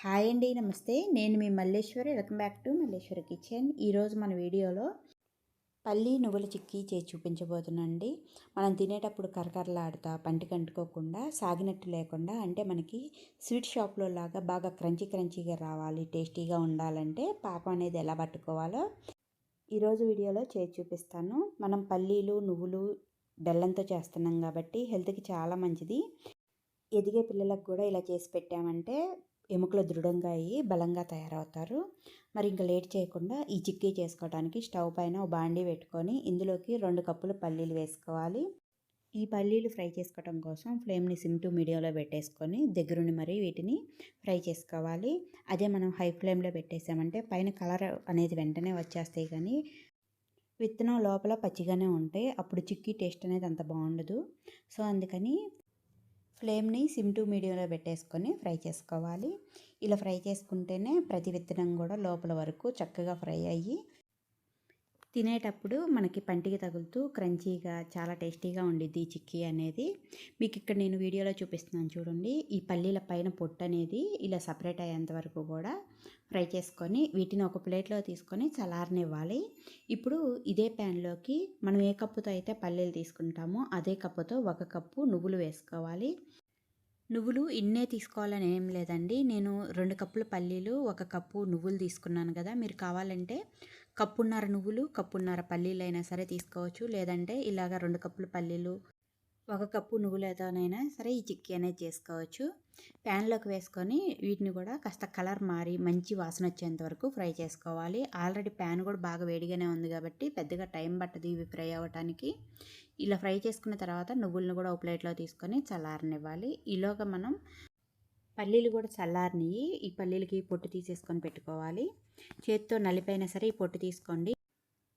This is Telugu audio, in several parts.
హాయ్ అండి. నమస్తే. నేను మీ Malleswari. Welcome back to Malleswari kitchen. ఈరోజు మన వీడియోలో పల్లి నువ్వుల చిక్కీ చేసి చూపించబోతున్నానండి. మనం తినేటప్పుడు కరకరలాడుతా పంటికి అంటుకోకుండా సాగినట్టు లేకుండా, అంటే మనకి స్వీట్ షాప్లో లాగా బాగా క్రంచీగా రావాలి, టేస్టీగా ఉండాలంటే పాకం అనేది ఎలా పట్టుకోవాలో ఈరోజు వీడియోలో చేసి చూపిస్తాను. మనం పల్లీలు నువ్వులు బెల్లంతో చేస్తున్నాం కాబట్టి హెల్త్కి చాలా మంచిది. ఎదిగే పిల్లలకు కూడా ఇలా చేసి పెట్టామంటే ఎముకలు దృఢంగా అయ్యి బలంగా తయారవుతారు. మరి ఇంకా లేట్ చేయకుండా ఈ చిక్కీ చేసుకోవడానికి స్టవ్ పైన ఒక బాండీ పెట్టుకొని ఇందులోకి 2 కప్పులు పల్లీలు వేసుకోవాలి. ఈ పల్లీలు ఫ్రై చేసుకోవడం కోసం ఫ్లేమ్ని సిమ్ టు మీడియంలో పెట్టేసుకొని దగ్గరుండి మరి వీటిని ఫ్రై చేసుకోవాలి. అదే మనం హై ఫ్లేమ్లో పెట్టేసామంటే పైన కలర్ అనేది వెంటనే వచ్చేస్తాయి, కానీ విత్తనం లోపల పచ్చిగానే ఉంటాయి. అప్పుడు చిక్కీ టేస్ట్ అనేది అంత బాగుండదు. సో అందుకని ఫ్లేమ్ని సిమ్ టు మీడియంలో పెట్టేసుకొని ఫ్రై చేసుకోవాలి. ఇలా ఫ్రై చేసుకుంటేనే ప్రతి విత్తనం కూడా లోపల వరకు చక్కగా ఫ్రై అయ్యి తినేటప్పుడు మనకి పంటికి తగులుతూ క్రంచీగా చాలా టేస్టీగా ఉండిద్ది ఈ చిక్కీ అనేది. మీకు ఇక్కడ నేను వీడియోలో చూపిస్తున్నాను చూడండి. ఈ పల్లీల పైన పొట్టు అనేది ఇలా సపరేట్ అయ్యేంత వరకు కూడా ఫ్రై చేసుకొని వీటిని ఒక ప్లేట్లో తీసుకొని చల్లారనివ్వాలి. ఇప్పుడు ఇదే ప్యాన్లోకి మనం ఏ కప్పుతో అయితే పల్లీలు తీసుకుంటామో అదే కప్పుతో 1 కప్పు నువ్వులు వేసుకోవాలి. నువ్వులు ఇన్నే తీసుకోవాలని ఏం లేదండి. నేను 2 కప్పుల పల్లీలు 1 కప్పు నువ్వులు తీసుకున్నాను కదా. మీరు కావాలంటే కప్పున్నర నువ్వులు కప్పున్నర పల్లీలు అయినా సరే తీసుకోవచ్చు. లేదంటే ఇలాగ 2 కప్పుల పల్లీలు 1 కప్పు నువ్వులతోనైనా సరే ఈ చిక్కీ అనేది చేసుకోవచ్చు. ప్యాన్లోకి వేసుకొని వీటిని కూడా కాస్త కలర్ మారి మంచి వాసన వచ్చేంత వరకు ఫ్రై చేసుకోవాలి. ఆల్రెడీ ప్యాన్ కూడా బాగా వేడిగానే ఉంది కాబట్టి పెద్దగా టైం పట్టదు ఇవి ఫ్రై అవ్వటానికి. ఇలా ఫ్రై చేసుకున్న తర్వాత నువ్వులను కూడా ఒక ప్లేట్లో తీసుకొని చల్లారనివ్వాలి. ఈలోగా మనం పల్లీలు కూడా చల్లారనివి ఈ పల్లీలకి పొట్టు తీసేసుకొని పెట్టుకోవాలి. చేతితో నలిపైనా సరే ఈ పొట్టు తీసుకోండి,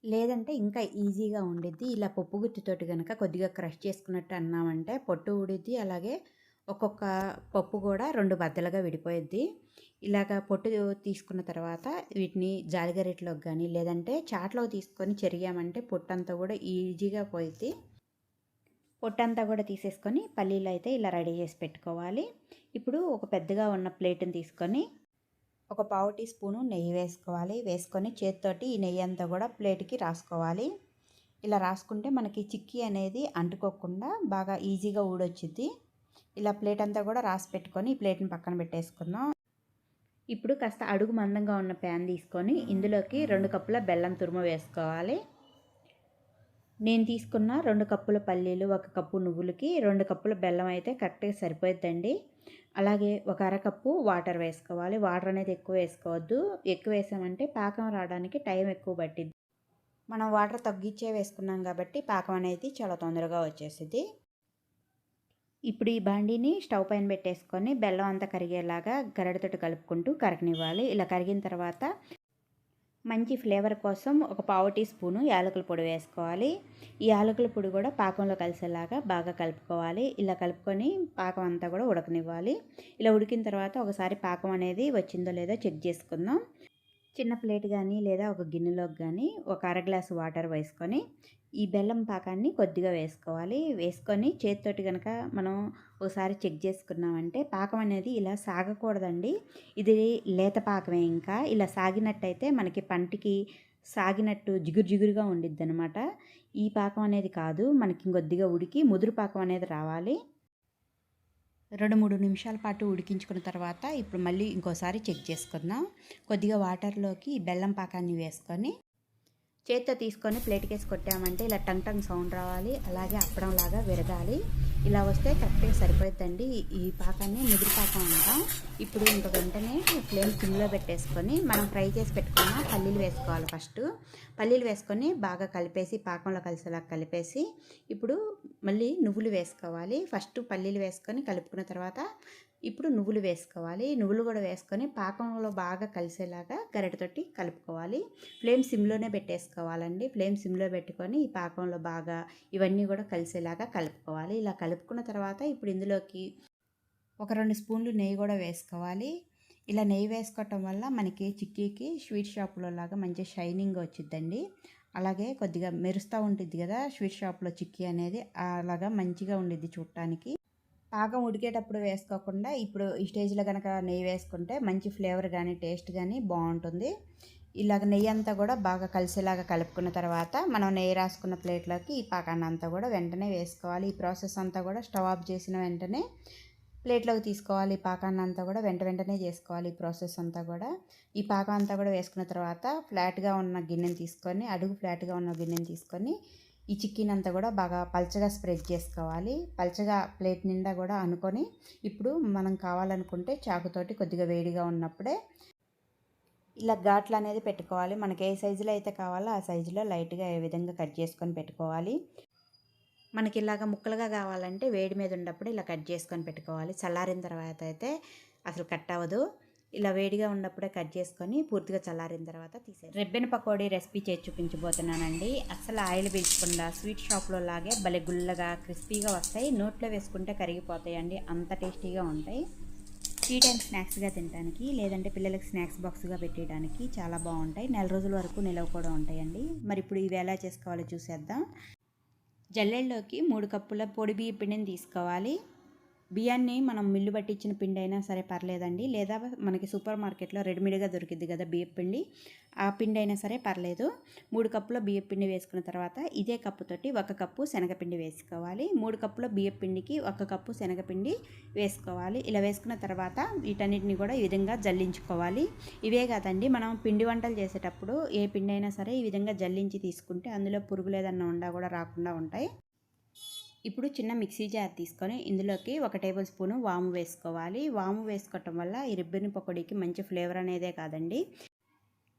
లేదంటే ఇంకా ఈజీగా ఉండిద్ది. ఇలా పప్పు గుత్తితోటి కనుక కొద్దిగా క్రష్ చేసుకున్నట్టు అన్నామంటే పొట్టు ఊడిద్ది, అలాగే ఒక్కొక్క పప్పు కూడా 2 బద్దలుగా విడిపోయిద్ది. ఇలాగ పొట్టు తీసుకున్న తర్వాత వీటిని జాలిగరిటలోకి కానీ లేదంటే చాట్లోకి తీసుకొని చెరిగామంటే పొట్టంతా కూడా ఈజీగా పోయిద్ది. పొట్టంతా కూడా తీసేసుకొని పల్లీలు అయితే ఇలా రెడీ చేసి పెట్టుకోవాలి. ఇప్పుడు ఒక పెద్దగా ఉన్న ప్లేట్ని తీసుకొని ఒక పావు టీ స్పూను నెయ్యి వేసుకోవాలి. వేసుకొని చేతితోటి ఈ నెయ్యి అంతా కూడా ప్లేట్కి రాసుకోవాలి. ఇలా రాసుకుంటే మనకి చిక్కీ అనేది అంటుకోకుండా బాగా ఈజీగా ఊడొచ్చుద్ది. ఇలా ప్లేట్ అంతా కూడా రాసి పెట్టుకొని ఈ ప్లేట్ని పక్కన పెట్టేసుకుందాం. ఇప్పుడు కాస్త అడుగు మందంగా ఉన్న ప్యాన్ తీసుకొని ఇందులోకి 2 కప్పుల బెల్లం తురుము వేసుకోవాలి. నేను తీసుకున్న 2 కప్పుల పల్లీలు 1 కప్పు నువ్వులకి 2 కప్పుల బెల్లం అయితే కరెక్ట్గా సరిపోద్దండి. అలాగే ఒక అరకప్పు వాటర్ వేసుకోవాలి. వాటర్ అనేది ఎక్కువ వేసుకోవద్దు. ఎక్కువ వేసామంటే పాకం రావడానికి టైం ఎక్కువ పట్టిద్ది. మనం వాటర్ తగ్గించే వేసుకున్నాం కాబట్టి పాకం అనేది చాలా తొందరగా వచ్చేసిద్ది. ఇప్పుడు ఈ బాండీని స్టవ్ పైన పెట్టేసుకొని బెల్లం అంతా కరిగేలాగా గరిటెతోటి కలుపుకుంటూ కరగనివ్వాలి. ఇలా కరిగిన తర్వాత మంచి ఫ్లేవర్ కోసం ఒక పావు టీ స్పూను యాలకుల పొడి వేసుకోవాలి. ఈ యాలకుల పొడి కూడా పాకంలో కలిసేలాగా బాగా కలుపుకోవాలి. ఇలా కలుపుకొని పాకం అంతా కూడా ఉడకనివ్వాలి. ఇలా ఉడికిన తర్వాత ఒకసారి పాకం అనేది వచ్చిందో లేదో చెక్ చేసుకుందాం. చిన్న ప్లేట్ కానీ లేదా ఒక గిన్నెలోకి కానీ ఒక అర గ్లాసు వాటర్ వేసుకొని ఈ బెల్లం పాకాన్ని కొద్దిగా వేసుకోవాలి. వేసుకొని చేతితోటి కనుక మనం ఒకసారి చెక్ చేసుకున్నామంటే పాకం అనేది ఇలా సాగకూడదండి. ఇది లేత పాకమే. ఇంకా ఇలా సాగినట్టయితే మనకి పంటికి సాగినట్టు జిగురుగా ఉండిద్ది అనమాట. ఈ పాకం అనేది కాదు, మనకి ఇంకొద్దిగా ఉడికి ముదురు పాకం అనేది రావాలి. 2-3 నిమిషాల పాటు ఉడికించుకున్న తర్వాత ఇప్పుడు మళ్ళీ ఇంకోసారి చెక్ చేసుకుందాం. కొద్దిగా వాటర్లోకి బెల్లం పాకాన్ని వేసుకొని చేత్తో తీసుకొని ప్లేట్కి వేసి కొట్టామంటే ఇలా టంగ్ సౌండ్ రావాలి. అలాగే అప్పడంలాగా విరగాలి. ఇలా వస్తే కరెక్ట్గా సరిపోతుందండి. ఈ పాకాన్ని ముదిరి పాకం అంటాం. ఇప్పుడు ఇంక వెంటనే ఫ్లేమ్ సిమ్లో పెట్టేసుకొని మనం ఫ్రై చేసి పెట్టుకున్న పల్లీలు వేసుకోవాలి. ఫస్ట్ పల్లీలు వేసుకొని బాగా కలిపేసి పాకంలో కలిసేలా కలిపేసి ఇప్పుడు మళ్ళీ నువ్వులు వేసుకోవాలి. ఫస్ట్ పల్లీలు వేసుకొని కలుపుకున్న తర్వాత ఇప్పుడు నువ్వులు వేసుకోవాలి. నువ్వులు కూడా వేసుకొని పాకంలో బాగా కలిసేలాగా గరిటెతోటి కలుపుకోవాలి. ఫ్లేమ్ సిమ్లోనే పెట్టేసుకోవాలండి. ఫ్లేమ్ సిమ్లో పెట్టుకొని ఈ పాకంలో బాగా ఇవన్నీ కూడా కలిసేలాగా కలుపుకోవాలి. ఇలా కలుపుకున్న తర్వాత ఇప్పుడు ఇందులోకి ఒక 2 స్పూన్లు నెయ్యి కూడా వేసుకోవాలి. ఇలా నెయ్యి వేసుకోవటం వల్ల మనకి చిక్కీకి స్వీట్ షాప్లో లాగా మంచి షైనింగ్ వచ్చిద్దండి. అలాగే కొద్దిగా మెరుస్తూ ఉంటుంది కదా స్వీట్ షాప్లో చిక్కీ అనేది, అలాగా మంచిగా ఉండిద్ది చూడటానికి. పాకం ఉడికేటప్పుడు వేసుకోకుండా ఇప్పుడు ఈ స్టేజ్లో కనుక నెయ్యి వేసుకుంటే మంచి ఫ్లేవర్ కానీ టేస్ట్ కానీ బాగుంటుంది. ఇలాగ నెయ్యి అంతా కూడా బాగా కలిసేలాగా కలుపుకున్న తర్వాత మనం నెయ్యి రాసుకున్న ప్లేట్లోకి ఈ పాకాన్ని అంతా కూడా వెంటనే వేసుకోవాలి. ఈ ప్రాసెస్ అంతా కూడా స్టవ్ ఆఫ్ చేసిన వెంటనే ప్లేట్లోకి తీసుకోవాలి. ఈ పాకాన్ని అంతా కూడా వెంటనే చేసుకోవాలి. ఈ ప్రాసెస్ అంతా కూడా ఈ పాకం అంతా కూడా వేసుకున్న తర్వాత ఫ్లాట్గా ఉన్న గిన్నెని తీసుకొని, అడుగు ఫ్లాట్గా ఉన్న గిన్నెని తీసుకొని ఈ చిక్కీని అంతా కూడా బాగా పల్చగా స్ప్రెడ్ చేసుకోవాలి. పల్చగా ప్లేట్ నిండా కూడా అనుకొని ఇప్పుడు మనం కావాలనుకుంటే చాకుతోటి కొద్దిగా వేడిగా ఉన్నప్పుడే ఇలా ఘాట్లు అనేది పెట్టుకోవాలి. మనకి ఏ సైజులో అయితే కావాలో ఆ సైజులో లైట్గా ఏ విధంగా కట్ చేసుకొని పెట్టుకోవాలి. మనకి ఇలాగ ముక్కలుగా కావాలంటే వేడి మీద ఉన్నప్పుడు ఇలా కట్ చేసుకొని పెట్టుకోవాలి. చల్లారిన తర్వాత అయితే అసలు కట్ అవ్వదు. ఇలా వేడిగా ఉన్నప్పుడే కట్ చేసుకొని పూర్తిగా చల్లారిన తర్వాత తీసేయాలి. రెబ్బెన పకోడీ రెసిపీ చేసి చూపించబోతున్నానండి. అసలు ఆయిల్ పీల్చకుండా స్వీట్ షాప్లో లాగే భలే గుల్లగా క్రిస్పీగా వస్తాయి. నోట్లో వేసుకుంటే కరిగిపోతాయండి, అంత టేస్టీగా ఉంటాయి. టీ టైం స్నాక్స్గా తినడానికి లేదంటే పిల్లలకి స్నాక్స్ బాక్స్గా పెట్టడానికి చాలా బాగుంటాయి. నెల రోజుల వరకు నిలవ కూడా ఉంటాయండి. మరి ఇప్పుడు ఇవి ఎలా చేసుకోవాలో చూసేద్దాం. జల్లెల్లోకి 3 కప్పుల పొడి బియ్య పిండిని తీసుకోవాలి. బియ్యాన్ని మనం మిల్లు పట్టించిన పిండి అయినా సరే పర్లేదండి, లేదా మనకి సూపర్ మార్కెట్లో రెడీమేడ్గా దొరికిద్ది కదా బియ్య పిండి, ఆ పిండి అయినా సరే పర్లేదు. 3 కప్పుల బియ్య పిండి వేసుకున్న తర్వాత ఇదే కప్పుతోటి 1 కప్పు శనగపిండి వేసుకోవాలి. 3 కప్పుల బియ్య పిండికి 1 కప్పు శనగపిండి వేసుకోవాలి. ఇలా వేసుకున్న తర్వాత వీటన్నిటిని కూడా ఈ విధంగా జల్లించుకోవాలి. ఇవే కాదండి, మనం పిండి వంటలు చేసేటప్పుడు ఏ పిండి అయినా సరే ఈ విధంగా జల్లించి తీసుకుంటే అందులో పురుగులు ఏదన్నా ఉండా కూడా రాకుండా ఉంటాయి. ఇప్పుడు చిన్న మిక్సీ జార్ తీసుకొని ఇందులోకి 1 టేబుల్ స్పూను వాము వేసుకోవాలి. వాము వేసుకోవటం వల్ల ఈ రిబ్బన్ పకోడీకి మంచి ఫ్లేవర్ అనేదే కాదండి,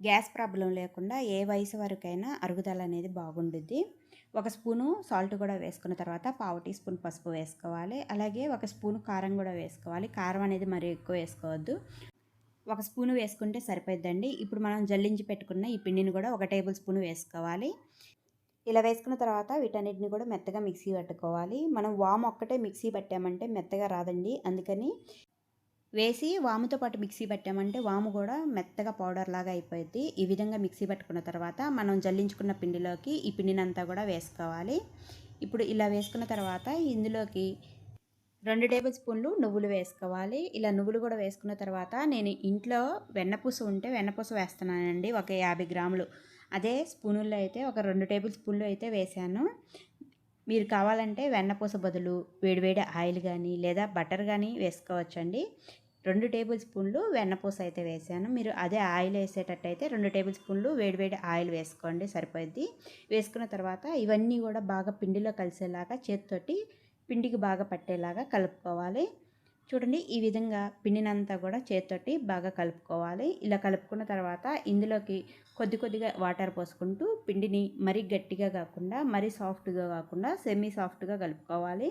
గ్యాస్ ప్రాబ్లం లేకుండా ఏ వయసు వరకైనా అరుగుదల అనేది బాగుండుద్ది. 1 స్పూను సాల్ట్ కూడా వేసుకున్న తర్వాత 1/2 టీ స్పూన్ పసుపు వేసుకోవాలి. అలాగే 1 స్పూను కారం కూడా వేసుకోవాలి. కారం అనేది మరీ ఎక్కువ వేసుకోవద్దు, 1 స్పూను వేసుకుంటే సరిపోద్దండి. ఇప్పుడు మనం జల్లించి పెట్టుకున్న ఈ పిండిని కూడా 1 టేబుల్ స్పూను వేసుకోవాలి. ఇలా వేసుకున్న తర్వాత వీటన్నిటిని కూడా మెత్తగా మిక్సీ పట్టుకోవాలి. మనం వాము ఒక్కటే మిక్సీ పట్టామంటే మెత్తగా రాదండి, అందుకని వేసి వాముతో పాటు మిక్సీ పట్టామంటే వాము కూడా మెత్తగా పౌడర్ లాగా అయిపోద్ది. ఈ విధంగా మిక్సీ పట్టుకున్న తర్వాత మనం జల్లించుకున్న పిండిలోకి ఈ పిండినంతా కూడా వేసుకోవాలి. ఇప్పుడు ఇలా వేసుకున్న తర్వాత ఇందులోకి 2 టేబుల్ స్పూన్లు నువ్వులు వేసుకోవాలి. ఇలా నువ్వులు కూడా వేసుకున్న తర్వాత నేను ఇంట్లో వెన్నపూస ఉంటే వెన్నపూస వేస్తున్నానండి, ఒక 50 గ్రాములు. అదే స్పూనుల్లో అయితే ఒక 2 టేబుల్ స్పూన్లు అయితే వేసాను. మీరు కావాలంటే వెన్నపూస బదులు వేడివేడి ఆయిల్ కానీ లేదా బటర్ కానీ వేసుకోవచ్చండి. 2 టేబుల్ స్పూన్లు వెన్నపూస అయితే వేసాను. మీరు అదే ఆయిల్ వేసేటట్టయితే 2 టేబుల్ స్పూన్లు వేడివేడి ఆయిల్ వేసుకోండి, సరిపోద్ది. వేసుకున్న తర్వాత ఇవన్నీ కూడా బాగా పిండిలో కలిసేలాగా చేతితోటి పిండికి బాగా పట్టేలాగా కలుపుకోవాలి. చూడండి, ఈ విధంగా పిండినంతా కూడా చేతితోటి బాగా కలుపుకోవాలి. ఇలా కలుపుకున్న తర్వాత ఇందులోకి కొద్దిగా వాటర్ పోసుకుంటూ పిండిని మరీ గట్టిగా కాకుండా మరీ సాఫ్ట్గా కాకుండా సెమీ సాఫ్ట్గా కలుపుకోవాలి.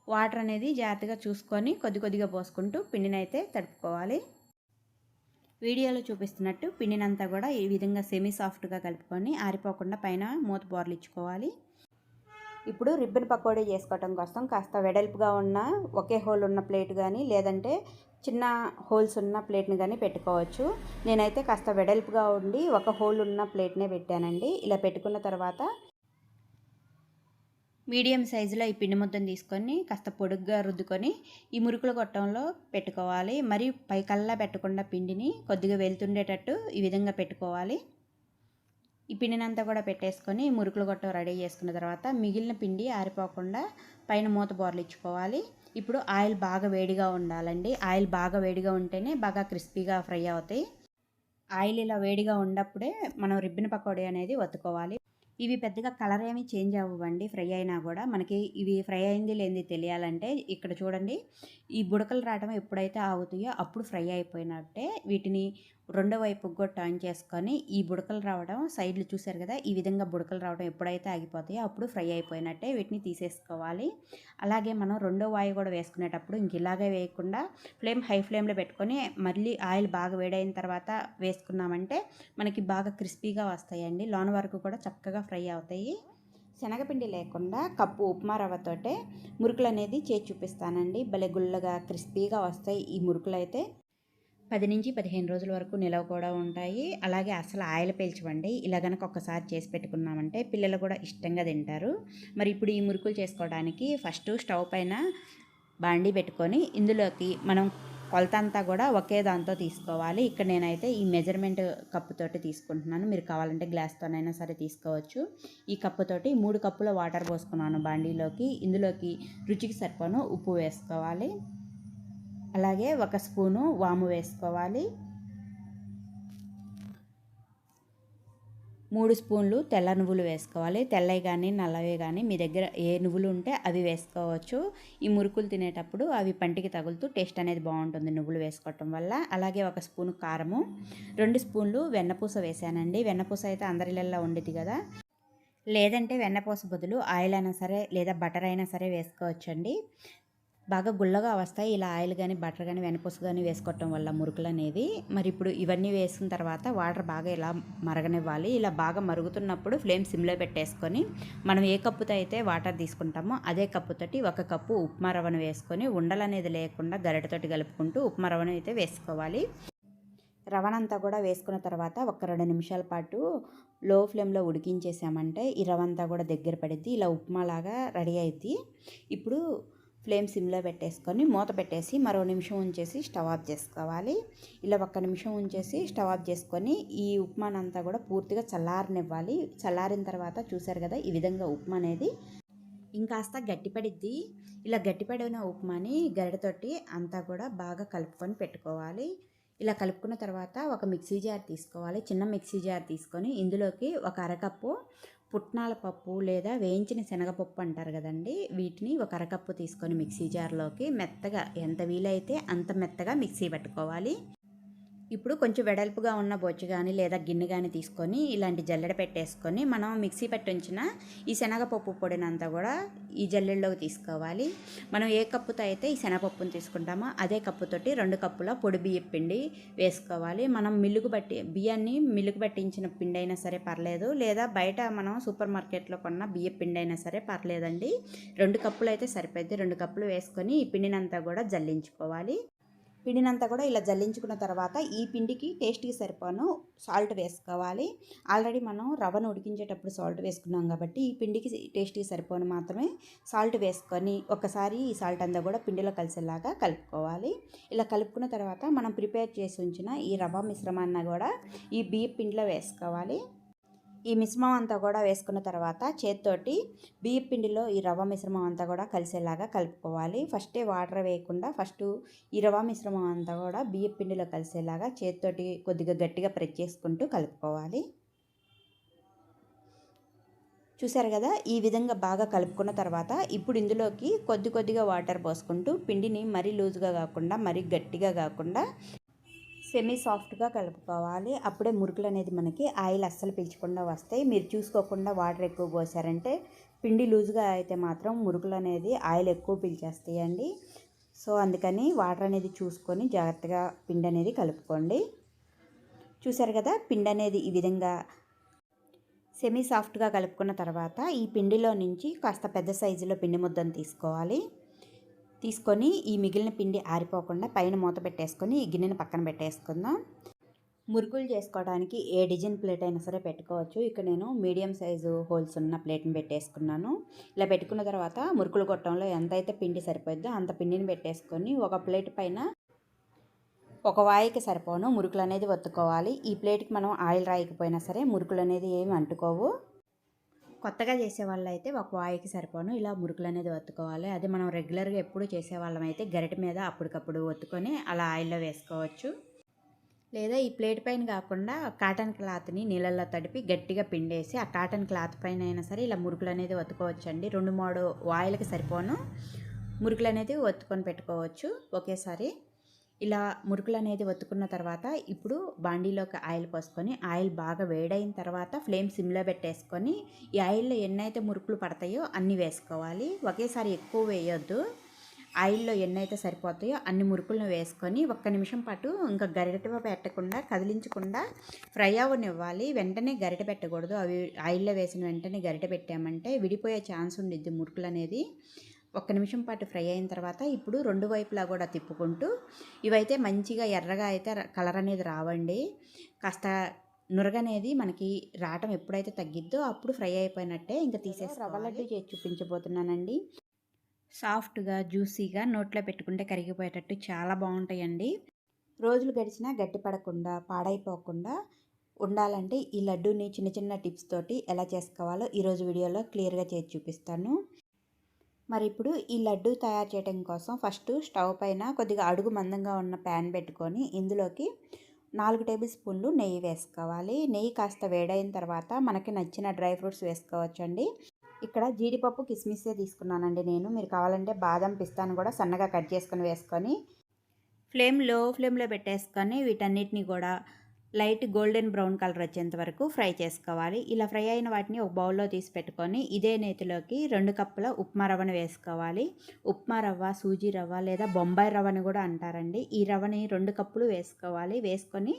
వాటర్ అనేది జాగ్రత్తగా చూసుకొని కొద్దిగా పోసుకుంటూ పిండిని అయితే తడుపుకోవాలి. వీడియోలో చూపిస్తున్నట్టు పిండినంతా కూడా ఈ విధంగా సెమీ సాఫ్ట్గా కలుపుకొని ఆరిపోకుండా పైన మూత బోర్లు ఇచ్చుకోవాలి. ఇప్పుడు రిబ్బన్ పకోడీ చేసుకోవటం కోసం కాస్త వెడల్పుగా ఉన్న ఒకే హోల్ ఉన్న ప్లేట్ కానీ లేదంటే చిన్న హోల్స్ ఉన్న ప్లేట్ని కానీ పెట్టుకోవచ్చు. నేనైతే కాస్త వెడల్పుగా ఉండి ఒక హోల్ ఉన్న ప్లేట్నే పెట్టానండి. ఇలా పెట్టుకున్న తర్వాత మీడియం సైజులో ఈ పిండి ముద్దను తీసుకొని కాస్త పొడుగ్గా రుద్దుకొని ఈ మురుకుల గొట్టంలో పెట్టుకోవాలి. మరి పైకల్లా పెట్టకుండా పిండిని కొద్దిగా వెళ్తుండేటట్టు ఈ విధంగా పెట్టుకోవాలి. ఈ పిండినంతా కూడా పెట్టేసుకొని మురుకులు గొట్టం రెడీ చేసుకున్న తర్వాత మిగిలిన పిండి ఆరిపోకుండా పైన మూత బోర్లు ఇచ్చుకోవాలి. ఇప్పుడు ఆయిల్ బాగా వేడిగా ఉండాలండి. ఆయిల్ బాగా వేడిగా ఉంటేనే బాగా క్రిస్పీగా ఫ్రై అవుతాయి. ఆయిల్ ఇలా వేడిగా ఉన్నప్పుడే మనం రిబ్బన్ పకోడీ అనేది వత్తుకోవాలి. ఇవి పెద్దగా కలర్ ఏమీ చేంజ్ అవ్వండి, ఫ్రై అయినా కూడా మనకి ఇవి ఫ్రై అయింది లేనిది తెలియాలంటే ఇక్కడ చూడండి, ఈ బుడకలు రావడం ఎప్పుడైతే ఆగుతాయో అప్పుడు ఫ్రై అయిపోయినట్టే. వీటిని రెండో వైపుకి కూడా టర్న్ చేసుకొని ఈ బుడకలు రావడం సైడ్లు చూసారు కదా, ఈ విధంగా బుడకలు రావడం ఎప్పుడైతే ఆగిపోతాయో అప్పుడు ఫ్రై అయిపోయినట్టే. వీటిని తీసేసుకోవాలి. అలాగే మనం రెండో వాయి కూడా వేసుకునేటప్పుడు ఇంక ఇలాగే వేయకుండా హై ఫ్లేమ్లో పెట్టుకొని మళ్ళీ ఆయిల్ బాగా వేడైన తర్వాత వేసుకున్నామంటే మనకి బాగా క్రిస్పీగా వస్తాయండి, లోన వరకు కూడా చక్కగా ఫ్రై అవుతాయి. శనగపిండి లేకుండా కప్పు ఉప్మా రవ్వతోటే మురుకులు అనేది చేసి చూపిస్తానండి. భలే గుల్లగా క్రిస్పీగా వస్తాయి ఈ మురుకులు అయితే. 10 నుంచి 15 రోజుల వరకు నిలవ కూడా ఉంటాయి. అలాగే అసలు ఆయిల్ పీల్చవండి. ఇలా గనక ఒక్కసారి చేసి పెట్టుకున్నామంటే పిల్లలు కూడా ఇష్టంగా తింటారు. మరి ఇప్పుడు ఈ మురుకులు చేసుకోవడానికి ఫస్ట్ స్టవ్ పైన బాండీ పెట్టుకొని ఇందులోకి మనం కొలత అంతా కూడా ఒకే దాంతో తీసుకోవాలి. ఇక్కడ నేనైతే ఈ మెజర్మెంట్ కప్పుతోటి తీసుకుంటున్నాను. మీరు కావాలంటే గ్లాస్తోనైనా సరే తీసుకోవచ్చు. ఈ కప్పుతోటి 3 కప్పుల వాటర్ పోసుకున్నాను బాండీలోకి. ఇందులోకి రుచికి సరిపోను ఉప్పు వేసుకోవాలి. అలాగే 1 స్పూను వాము వేసుకోవాలి. 3 స్పూన్లు తెల్ల నువ్వులు వేసుకోవాలి. తెల్లవి కానీ నల్లవి కానీ మీ దగ్గర ఏ నువ్వులు ఉంటే అవి వేసుకోవచ్చు. ఈ మురుకులు తినేటప్పుడు అవి పంటికి తగులుతూ టేస్ట్ అనేది బాగుంటుంది నువ్వులు వేసుకోవటం వల్ల. అలాగే 1 స్పూను కారము, 2 స్పూన్లు వెన్నపూస వేసానండి. వెన్నపూస అయితే అందరిళ్ళల్లో ఉండేది కదా, లేదంటే వెన్నపూస బదులు ఆయిల్ అయినా సరే లేదా బటర్ అయినా సరే వేసుకోవచ్చండి. బాగా గుల్లగా వస్తాయి ఇలా ఆయిల్ కానీ బటర్ కానీ వెనపూస కానీ వేసుకోవటం వల్ల మురుకులు అనేవి. మరి ఇప్పుడు ఇవన్నీ వేసుకున్న తర్వాత వాటర్ బాగా ఇలా మరగనివ్వాలి. ఇలా బాగా మరుగుతున్నప్పుడు ఫ్లేమ్ సిమ్లో పెట్టేసుకొని మనం ఏ కప్పుతో అయితే వాటర్ తీసుకుంటామో అదే కప్పుతోటి 1 కప్పు ఉప్మా రవ్వను వేసుకొని ఉండలు అనేది లేకుండా గరిటెతోటి కలుపుకుంటూ ఉప్మా రవ్వను అయితే వేసుకోవాలి. రవ్వనంతా కూడా వేసుకున్న తర్వాత ఒక 2 నిమిషాల పాటు లో ఫ్లేమ్లో ఉడికించేసామంటే ఈ రవ్వ అంతా కూడా దగ్గర పడిద్ది. ఇలా ఉప్మాలాగా రెడీ అయింది. ఇప్పుడు ఫ్లేమ్ సిమ్లో పెట్టేసుకొని మూత పెట్టేసి మరో నిమిషం ఉంచేసి స్టవ్ ఆఫ్ చేసుకోవాలి. ఇలా 1 నిమిషం ఉంచేసి స్టవ్ ఆఫ్ చేసుకొని ఈ ఉప్మానంతా కూడా పూర్తిగా చల్లారనివ్వాలి. చల్లారిన తర్వాత చూసారు కదా ఈ విధంగా ఉప్మా అనేది ఇంకాస్త గట్టిపడిద్ది. ఇలా గట్టిపడిన ఉప్మాని గరిటెతోటి అంతా కూడా బాగా కలుపుకొని పెట్టుకోవాలి. ఇలా కలుపుకున్న తర్వాత ఒక మిక్సీ జార్ తీసుకోవాలి. చిన్న మిక్సీ జార్ తీసుకొని ఇందులోకి 1 అరకప్పు పుట్నాల పప్పు లేదా వేయించిన శనగపప్పు అంటారు కదండి, వీటిని 1 అరకప్పు తీసుకొని మిక్సీ జార్లోకి మెత్తగా ఎంత వీలైతే అంత మెత్తగా మిక్సీ పట్టుకోవాలి. ఇప్పుడు కొంచెం వెడల్పుగా ఉన్న బొచ్చు కానీ లేదా గిన్నె కానీ తీసుకొని ఇలాంటి జల్లెడ పెట్టేసుకొని మనం మిక్సీ పట్టి ఉంచిన ఈ శనగపప్పు పొడినంతా కూడా ఈ జల్లెడలోకి తీసుకోవాలి. మనం ఏ కప్పుతో అయితే ఈ శనగపప్పును తీసుకుంటామో అదే కప్పుతోటి 2 కప్పుల పొడి బియ్యం పిండి వేసుకోవాలి. మనం బియ్యాన్ని మిల్లుకు పట్టించిన పిండి అయినా సరే పర్లేదు, లేదా బయట మనం సూపర్ మార్కెట్లో కొన్న బియ్యం పిండి అయినా సరే పర్లేదండి. 2 కప్పులు అయితే సరిపోద్ది. 2 కప్పులు వేసుకొని ఈ పిండినంతా కూడా జల్లించుకోవాలి. పిండినంతా కూడా ఇలా జల్లించుకున్న తర్వాత ఈ పిండికి టేస్ట్కి సరిపోను సాల్ట్ వేసుకోవాలి. ఆల్రెడీ మనం రవ్వను ఉడికించేటప్పుడు సాల్ట్ వేసుకున్నాం కాబట్టి ఈ పిండికి టేస్ట్కి సరిపోను మాత్రమే సాల్ట్ వేసుకొని ఒకసారి ఈ సాల్ట్ అంతా కూడా పిండిలో కలిసేలాగా కలుపుకోవాలి. ఇలా కలుపుకున్న తర్వాత మనం ప్రిపేర్ చేసి ఉంచిన ఈ రవ్వ మిశ్రమాన్ని కూడా ఈ బియ్యం పిండిలో వేసుకోవాలి. ఈ మిశ్రమం అంతా కూడా వేసుకున్న తర్వాత చేత్తోటి బియ్యం పిండిలో ఈ రవ్వ మిశ్రమం అంతా కూడా కలిసేలాగా కలుపుకోవాలి. ఫస్టే వాటర్ వేయకుండా ఫస్ట్ ఈ రవ్వ మిశ్రమం అంతా కూడా బియ్యం పిండిలో కలిసేలాగా చేత్తోటి కొద్దిగా గట్టిగా ప్రెస్ చేసుకుంటూ కలుపుకోవాలి. చూసారు కదా ఈ విధంగా బాగా కలుపుకున్న తర్వాత ఇప్పుడు ఇందులోకి కొద్దిగా వాటర్ పోసుకుంటూ పిండిని మరీ లూజ్గా కాకుండా మరీ గట్టిగా కాకుండా సెమీ సాఫ్ట్గా కలుపుకోవాలి. అప్పుడే మురుకులు అనేది మనకి ఆయిల్ అస్సలు పీల్చకుండా వస్తాయి. మీరు చూసుకోకుండా వాటర్ ఎక్కువ పోసారంటే పిండి లూజ్గా అయితే మాత్రం మురుకులు అనేది ఆయిల్ ఎక్కువ పీల్చేస్తాయండి. సో అందుకని వాటర్ అనేది చూసుకొని జాగ్రత్తగా పిండి అనేది కలుపుకోండి. చూసారు కదా పిండి అనేది ఈ విధంగా సెమీ సాఫ్ట్గా కలుపుకున్న తర్వాత ఈ పిండిలో నుంచి కాస్త పెద్ద సైజులో పిండి ముద్దను తీసుకొని ఈ మిగిలిన పిండి ఆరిపోకుండా పైన మూత పెట్టేసుకొని ఈ గిన్నెను పక్కన పెట్టేసుకుందాం. మురుకులు చేసుకోవడానికి ఏ డిజైన్ ప్లేట్ అయినా సరే పెట్టుకోవచ్చు. ఇక్కడ నేను మీడియం సైజు హోల్స్ ఉన్న ప్లేట్ని పెట్టేసుకున్నాను. ఇలా పెట్టుకున్న తర్వాత మురుకులు గొట్టంలో ఎంతైతే పిండి సరిపోద్దో అంత పిండిని పెట్టేసుకొని ఒక ప్లేట్ పైన ఒక వాయికి సరిపోను మురుకులు అనేది ఒత్తుకోవాలి. ఈ ప్లేట్కి మనం ఆయిల్ రాయకపోయినా సరే మురుకులు అనేది ఏమి అంటుకోవు. కొత్తగా చేసేవాళ్ళు అయితే ఒక వాయికి సరిపోను ఇలా మురుకులు అనేది ఒత్తుకోవాలి. అది మనం రెగ్యులర్గా ఎప్పుడు చేసేవాళ్ళం అయితే గరిటె మీద అప్పటికప్పుడు ఒత్తుకొని అలా ఆయిల్లో వేసుకోవచ్చు. లేదా ఈ ప్లేట్ పైన కాకుండా కాటన్ క్లాత్ని నీళ్ళల్లో తడిపి గట్టిగా పిండేసి ఆ కాటన్ క్లాత్ పైన అయినా సరే ఇలా మురుకులు అనేది ఒత్తుకోవచ్చండి. 2-3 వాయిల్కి సరిపోను మురుకులు అనేది ఒత్తుకొని పెట్టుకోవచ్చు ఒకేసారి. ఇలా మురుకులు అనేది ఒత్తుకున్న తర్వాత ఇప్పుడు బాండీలోకి ఆయిల్ పోసుకొని ఆయిల్ బాగా వేడైన తర్వాత ఫ్లేమ్ సిమ్లో పెట్టేసుకొని ఈ ఆయిల్లో ఎన్నైతే మురుకులు పడతాయో అన్నీ వేసుకోవాలి. ఒకేసారి ఎక్కువ వేయొద్దు. ఆయిల్లో ఎన్నైతే సరిపోతాయో అన్ని మురుకులను వేసుకొని 1 నిమిషం పాటు ఇంకా గరిటె పెట్టకుండా కదిలించకుండా ఫ్రై అవ్వనివ్వాలి. వెంటనే గరిటె పెట్టకూడదు. అవి ఆయిల్లో వేసిన వెంటనే గరిటె పెట్టామంటే విడిపోయే ఛాన్స్ ఉండిద్ది మురుకులు అనేది. ఒక్క నిమిషం పాటు ఫ్రై అయిన తర్వాత ఇప్పుడు రెండు వైపులా కూడా తిప్పుకుంటూ ఇవైతే మంచిగా ఎర్రగా అయితే కలర్ అనేది రావండి. కాస్త నురగనేది మనకి రావటం ఎప్పుడైతే తగ్గిద్దో అప్పుడు ఫ్రై అయిపోయినట్టే. ఇంకా తీసేసి రవ్వ లడ్డు చేసి చూపించబోతున్నానండి. సాఫ్ట్గా జ్యూసీగా నోట్లో పెట్టుకుంటే కరిగిపోయేటట్టు చాలా బాగుంటాయండి. రోజులు గడిచినా గట్టిపడకుండా పాడైపోకుండా ఉండాలంటే ఈ లడ్డూని చిన్న చిన్న టిప్స్ తోటి ఎలా చేసుకోవాలో ఈరోజు వీడియోలో క్లియర్గా చేసి చూపిస్తాను. మరి ఇప్పుడు ఈ లడ్డు తయారు చేయడం కోసం ఫస్ట్ స్టవ్ పైన కొద్దిగా అడుగు మందంగా ఉన్న ప్యాన్ పెట్టుకొని ఇందులోకి 4 టేబుల్ స్పూన్లు నెయ్యి వేసుకోవాలి. నెయ్యి కాస్త వేడైన తర్వాత మనకి నచ్చిన డ్రై ఫ్రూట్స్ వేసుకోవచ్చండి. ఇక్కడ జీడిపప్పు కిస్మిస్సే తీసుకున్నానండి నేను. మీరు కావాలంటే బాదం పిస్తాను కూడా సన్నగా కట్ చేసుకొని వేసుకొని లో ఫ్లేమ్లో పెట్టేసుకొని వీటన్నిటిని కూడా లైట్ గోల్డెన్ బ్రౌన్ కలర్ వచ్చేంత వరకు ఫ్రై చేసుకోవాలి. ఇలా ఫ్రై అయిన వాటిని ఒక బౌల్లో తీసి పెట్టుకొని ఇదే నేతిలోకి 2 కప్పుల ఉప్మా రవ్వను వేసుకోవాలి. ఉప్మా రవ్వ, సూజీ రవ్వ లేదా బొంబాయి రవ్వని కూడా అంటారండి. ఈ రవ్వని 2 కప్పులు వేసుకోవాలి. వేసుకొని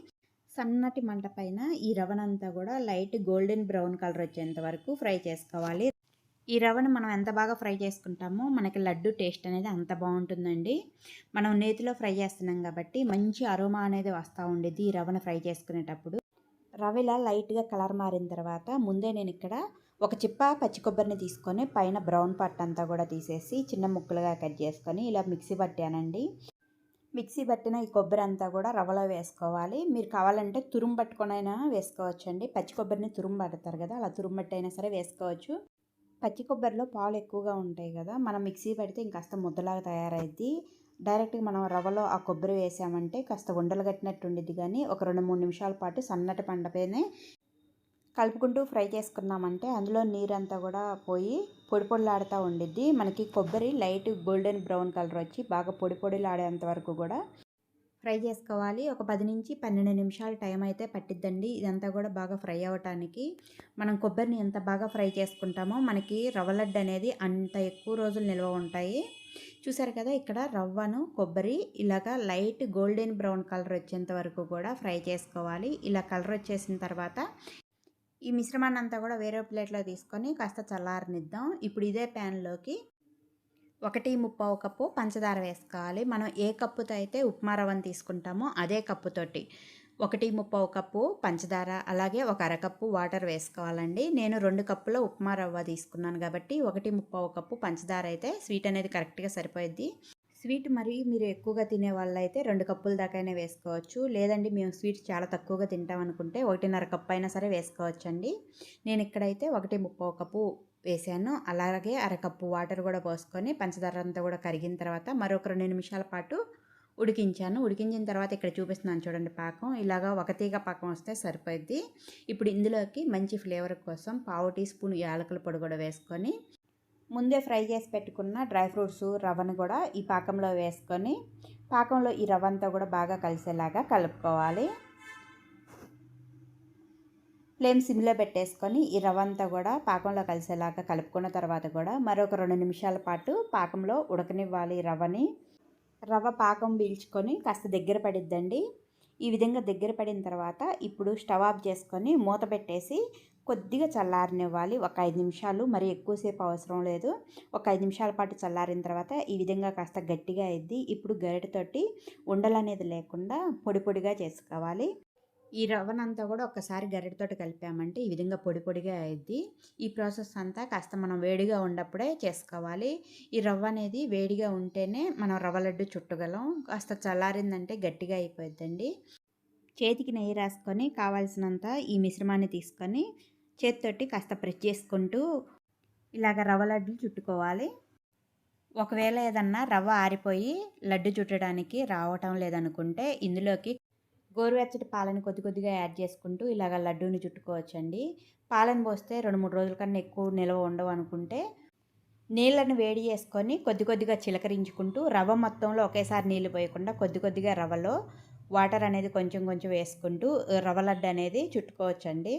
సన్నటి మంట పైన ఈ రవ్వనంతా కూడా లైట్ గోల్డెన్ బ్రౌన్ కలర్ వచ్చేంత వరకు ఫ్రై చేసుకోవాలి. ఈ రవ్వను మనం ఎంత బాగా ఫ్రై చేసుకుంటామో మనకి లడ్డు టేస్ట్ అనేది అంత బాగుంటుందండి. మనం నేతిలో ఫ్రై చేస్తున్నాం కాబట్టి మంచి అరోమా అనేది వస్తూ ఉండేది ఈ రవ్వను ఫ్రై చేసుకునేటప్పుడు. రవ్వ ఇలా లైట్గా కలర్ మారిన తర్వాత ముందే నేను ఇక్కడ ఒక చిప్ప పచ్చి కొబ్బరిని తీసుకొని పైన బ్రౌన్ పార్ట్ అంతా కూడా తీసేసి చిన్న ముక్కలుగా కట్ చేసుకొని ఇలా మిక్సీ పట్టానండి. మిక్సీ పట్టిన ఈ కొబ్బరి అంతా కూడా రవ్వలో వేసుకోవాలి. మీరు కావాలంటే తురుము పట్టుకొని అయినా వేసుకోవచ్చండి. పచ్చి కొబ్బరిని తురుము పడతారు కదా, అలా తురుము పట్టి అయినా సరే వేసుకోవచ్చు. పచ్చి కొబ్బరిలో పాలు ఎక్కువగా ఉంటాయి కదా, మనం మిక్సీ పెడితే ఇంకాస్త ముద్దలాగా తయారైద్ది. డైరెక్ట్గా మనం రవ్వలో ఆ కొబ్బరి వేసామంటే కాస్త ఉండలు కట్టినట్టు ఉండిద్ది. కానీ ఒక 2-3 నిమిషాల పాటు సన్నటి పండపైనే కలుపుకుంటూ ఫ్రై చేసుకున్నామంటే అందులో నీరంతా కూడా పోయి పొడి పొడిలాడుతూ ఉండిద్ది. మనకి కొబ్బరి లైట్ గోల్డెన్ బ్రౌన్ కలర్ వచ్చి బాగా పొడి పొడిలాడేంత వరకు కూడా ఫ్రై చేసుకోవాలి. ఒక 10 నుంచి 12 నిమిషాలు టైం అయితే పట్టిద్దండి ఇదంతా కూడా బాగా ఫ్రై అవ్వటానికి. మనం కొబ్బరిని ఎంత బాగా ఫ్రై చేసుకుంటామో మనకి రవ్వ లడ్డు అనేది అంత ఎక్కువ రోజులు నిల్వ ఉంటాయి. చూసారు కదా, ఇక్కడ రవ్వను కొబ్బరి ఇలాగా లైట్ గోల్డెన్ బ్రౌన్ కలర్ వచ్చేంత వరకు కూడా ఫ్రై చేసుకోవాలి. ఇలా కలర్ వచ్చేసిన తర్వాత ఈ మిశ్రమాన్ని అంతా కూడా వేరే ప్లేట్లో తీసుకొని కాస్త చల్లారనిద్దాం. ఇప్పుడు ఇదే ప్యాన్లోకి 1/3 కప్పు పంచదార వేసుకోవాలి. మనం ఏ కప్పుతో అయితే ఉప్మా రవ్వను తీసుకుంటామో అదే కప్పుతోటి 1/3 కప్పు పంచదార అలాగే ఒక అరకప్పు వాటర్ వేసుకోవాలండి. నేను 2 కప్పుల ఉప్మా రవ్వ తీసుకున్నాను కాబట్టి 1/3 కప్పు పంచదార అయితే స్వీట్ అనేది కరెక్ట్గా సరిపోయిద్ది. స్వీట్ మరి మీరు ఎక్కువగా తినే వాళ్ళైతే 2 కప్పుల దాకైనా వేసుకోవచ్చు. లేదండి మేము స్వీట్ చాలా తక్కువగా తింటాం అనుకుంటే 1.5 కప్పు అయినా సరే వేసుకోవచ్చండి. నేను ఇక్కడైతే 1/3 కప్పు వేసాను. అలాగే అరకప్పు వాటర్ కూడా పోసుకొని పంచదార అంతా కూడా కరిగిన తర్వాత మరొక 2 నిమిషాల పాటు ఉడికించాను. ఉడికించిన తర్వాత ఇక్కడ చూపిస్తున్నాను చూడండి పాకం. ఇలాగా ఒక తీగ పాకం వస్తే సరిపోద్ది. ఇప్పుడు ఇందులోకి మంచి ఫ్లేవర్ కోసం 1/2 టీ స్పూన్ యాలకుల పొడి కూడా వేసుకొని ముందే ఫ్రై చేసి పెట్టుకున్న డ్రై ఫ్రూట్స్ రవ్వను కూడా ఈ పాకంలో వేసుకొని పాకంలో ఈ రవ్వ అంతా కూడా బాగా కలిసేలాగా కలుపుకోవాలి. ఫ్లేమ్ సిమ్లో పెట్టేసుకొని ఈ రవ్వ అంతా కూడా పాకంలో కలిసేలాగా కలుపుకున్న తర్వాత కూడా మరొక 2 నిమిషాల పాటు పాకంలో ఉడకనివ్వాలి రవ్వని. రవ్వ పాకం పీల్చుకొని కాస్త దగ్గర పడిద్దండి. ఈ విధంగా దగ్గర పడిన తర్వాత ఇప్పుడు స్టవ్ ఆఫ్ చేసుకొని మూత పెట్టేసి కొద్దిగా చల్లారనివ్వాలి. ఒక 5 నిమిషాలు, మరి ఎక్కువసేపు అవసరం లేదు. ఒక 5 నిమిషాల పాటు చల్లారిన తర్వాత ఈ విధంగా కాస్త గట్టిగా అయింది. ఇప్పుడు గరిటెతోటి ఉండలు అనేది లేకుండా పొడి పొడిగా చేసుకోవాలి. ఈ రవ్వనంతా కూడా ఒక్కసారి గరిటెతోటి కలిపామంటే ఈ విధంగా పొడి పొడిగా అయింది. ఈ ప్రాసెస్ అంతా కాస్త మనం వేడిగా ఉన్నప్పుడే చేసుకోవాలి. ఈ రవ్వ అనేది వేడిగా ఉంటేనే మనం రవ్వ లడ్డు చుట్టగలం. కాస్త చల్లారిందంటే గట్టిగా అయిపోద్దండి. చేతికి నెయ్యి రాసుకొని కావాల్సినంత ఈ మిశ్రమాన్ని తీసుకొని చేతితోటి కాస్త ప్రెస్ చేసుకుంటూ ఇలాగ రవ్వ లడ్డు చుట్టుకోవాలి. ఒకవేళ ఏదన్నా రవ్వ ఆరిపోయి లడ్డు చుట్టడానికి రావటం లేదనుకుంటే ఇందులోకి గోరువెచ్చటి పాలను కొద్ది కొద్దిగా యాడ్ చేసుకుంటూ ఇలాగ లడ్డూని చుట్టుకోవచ్చండి. పాలను పోస్తే 2-3 రోజుల కన్నా ఎక్కువ నిల్వ ఉండవు అనుకుంటే నీళ్ళను వేడి చేసుకొని కొద్ది కొద్దిగా చిలకరించుకుంటూ రవ్వ మొత్తంలో ఒకేసారి నీళ్ళు పోయకుండా కొద్ది కొద్దిగా రవ్వలో వాటర్ అనేది కొంచెం కొంచెం వేసుకుంటూ రవ్వ లడ్డు అనేది చుట్టుకోవచ్చండి.